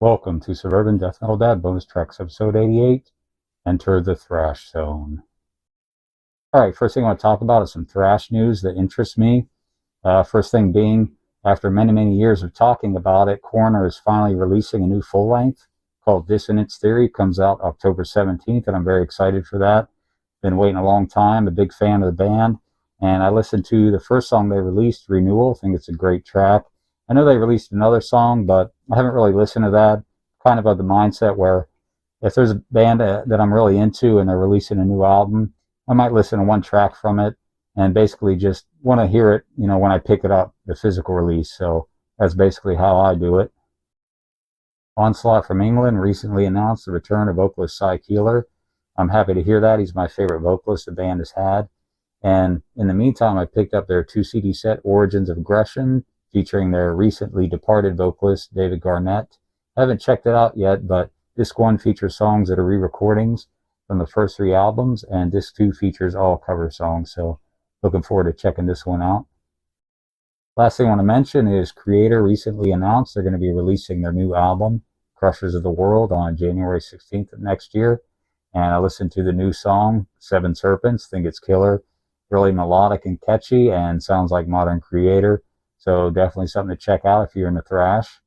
Welcome to Suburban Death Metal Dad Bonus Tracks episode 88. Enter the Thrash Zone. Alright, first thing I want to talk about is some thrash news that interests me. First thing being, after many years of talking about it, Coroner is finally releasing a new full length called Dissonance Theory. It comes out October 17th, and I'm very excited for that. Been waiting a long time, a big fan of the band, and I listened to the first song they released, Renewal. I think it's a great track. I know they released another song, but I haven't really listened to that. Kind of the mindset where if there's a band that I'm really into and they're releasing a new album, I might listen to one track from it and basically just want to hear it, when I pick it up, the physical release. So that's basically how I do it. Onslaught from England recently announced the return of vocalist Cy Keeler. I'm happy to hear that. He's my favorite vocalist the band has had. And in the meantime, I picked up their 2 CD set, Origins of Aggression, featuring their recently departed vocalist, David Garnett. I haven't checked it out yet, but disc 1 features songs that are re-recordings from the first 3 albums, and disc 2 features all cover songs, so looking forward to checking this one out. Last thing I want to mention is Creator recently announced they're going to be releasing their new album, Crushers of the World, on January 16th of next year, and I listened to the new song, Seven Serpents. Think it's killer, really melodic and catchy, and sounds like modern Creator. So definitely something to check out if you're into thrash.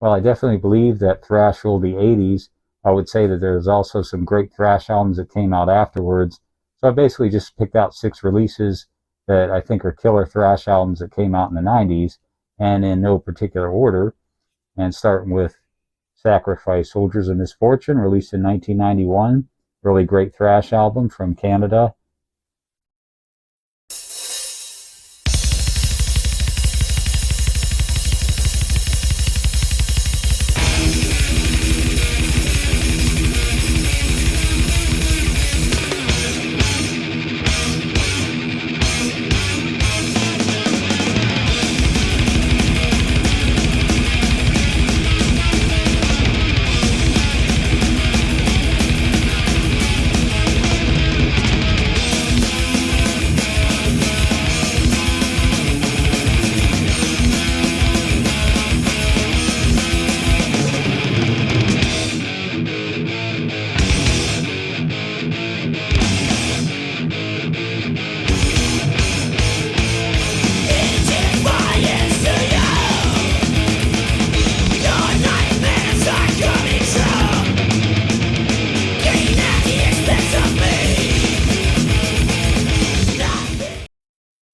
Well, I definitely believe that thrash ruled the 80s. I would say that there's also some great thrash albums that came out afterwards. So I basically just picked out 6 releases that I think are killer thrash albums that came out in the 90s, and in no particular order. And starting with Sacrifice, Soldiers of Misfortune, released in 1991. Really great thrash album from Canada.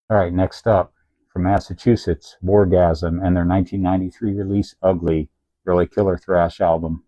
Alright, next up, from Massachusetts, Wargasm, and their 1993 release, Ugly. Really killer thrash album.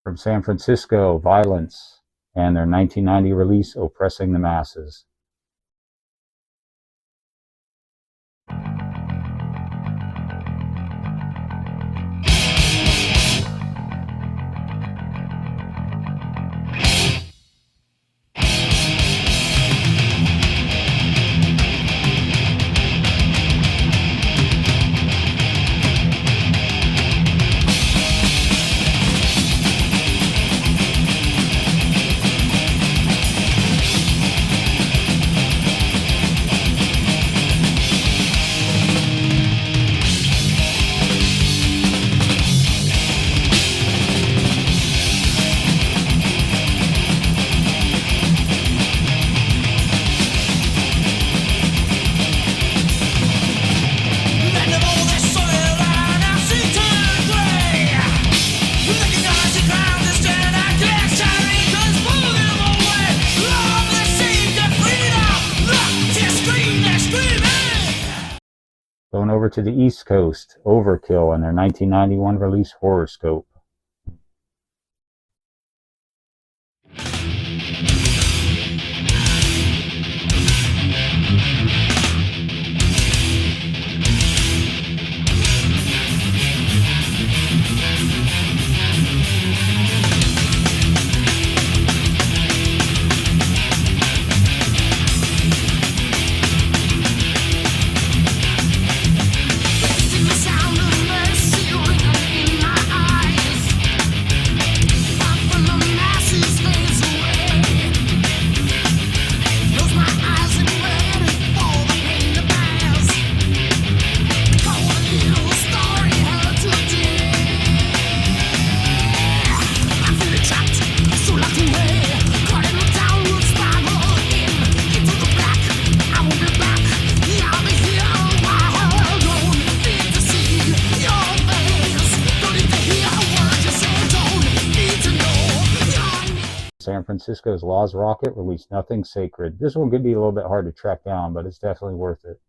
From San Francisco, Violence, and their 1990 release, Oppressing the Masses. on over to the East Coast, Overkill, and their 1991 release Horoscope. San Francisco's Laws Rocket released Nothing Sacred. This one could be a little bit hard to track down, but it's definitely worth it.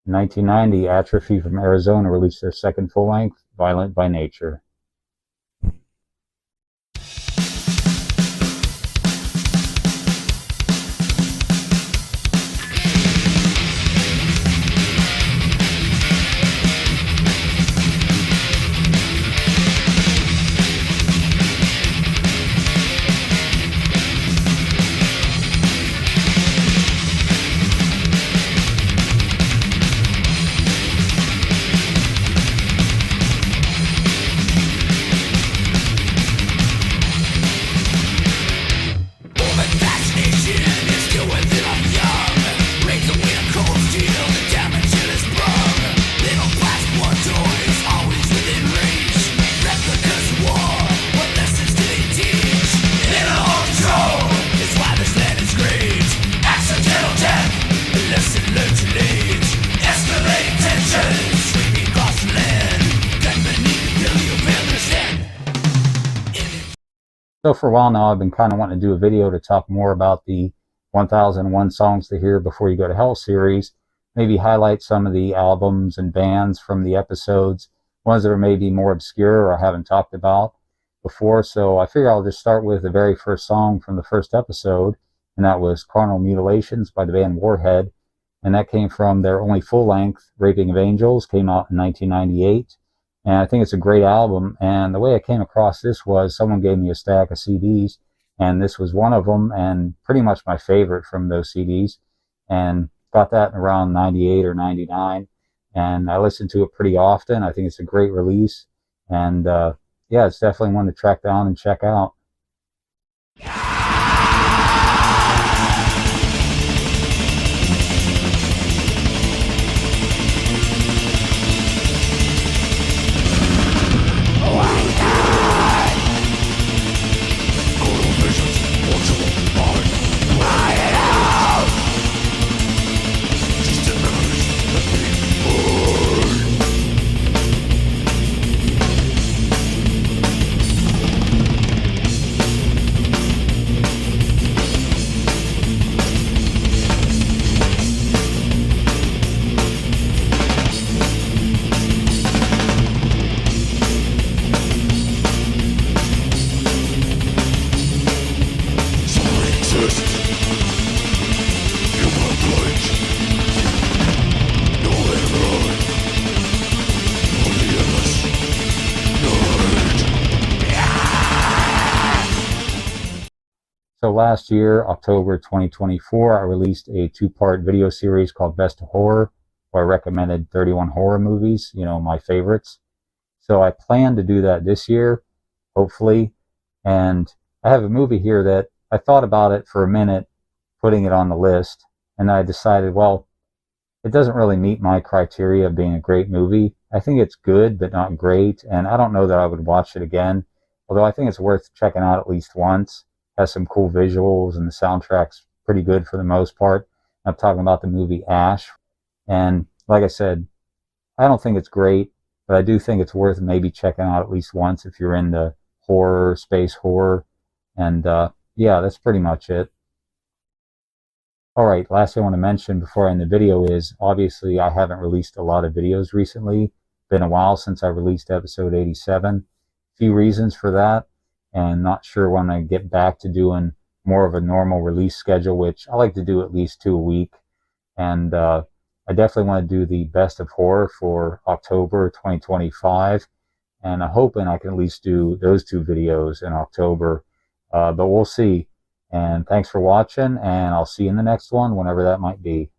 In 1990, Atrophy from Arizona released their second full-length, Violent by Nature. So for a while now, I've been kind of wanting to do a video to talk more about the 1001 Songs to Hear Before You Go to Hell series. Maybe highlight some of the albums and bands from the episodes, ones that are maybe more obscure or I haven't talked about before. So I figure I'll just start with the very first song from the first episode, and that was Carnal Mutilations by the band Warhead. And that came from their only full-length, Raping of Angels, came out in 1998. And I think it's a great album. And the way I came across this was someone gave me a stack of CDs, and this was one of them, and pretty much my favorite from those CDs. And got that in around 98 or 99. And I listen to it pretty often. I think it's a great release. And yeah, it's definitely one to track down and check out. So last year, October 2024, I released a two-part video series called Best of Horror, where I recommended 31 horror movies, my favorites. So I plan to do that this year, hopefully. And I have a movie here that I thought about it for a minute, putting it on the list, and I decided, well, it doesn't really meet my criteria of being a great movie. I think it's good, but not great, and I don't know that I would watch it again, although I think it's worth checking out at least once. It has some cool visuals, and the soundtrack's pretty good for the most part. I'm talking about the movie Ash, and like I said, I don't think it's great, but I do think it's worth maybe checking out at least once if you're into horror, space horror, and yeah, that's pretty much it. All right, last thing I want to mention before I end the video is obviously I haven't released a lot of videos recently. Been a while since I released episode 87. Few reasons for that, and not sure when I get back to doing more of a normal release schedule, which I like to do at least 2 a week. And I definitely want to do the best of horror for October 2025, and I'm hoping I can at least do those two videos in October, but we'll see. And thanks for watching, and I'll see you in the next one, whenever that might be.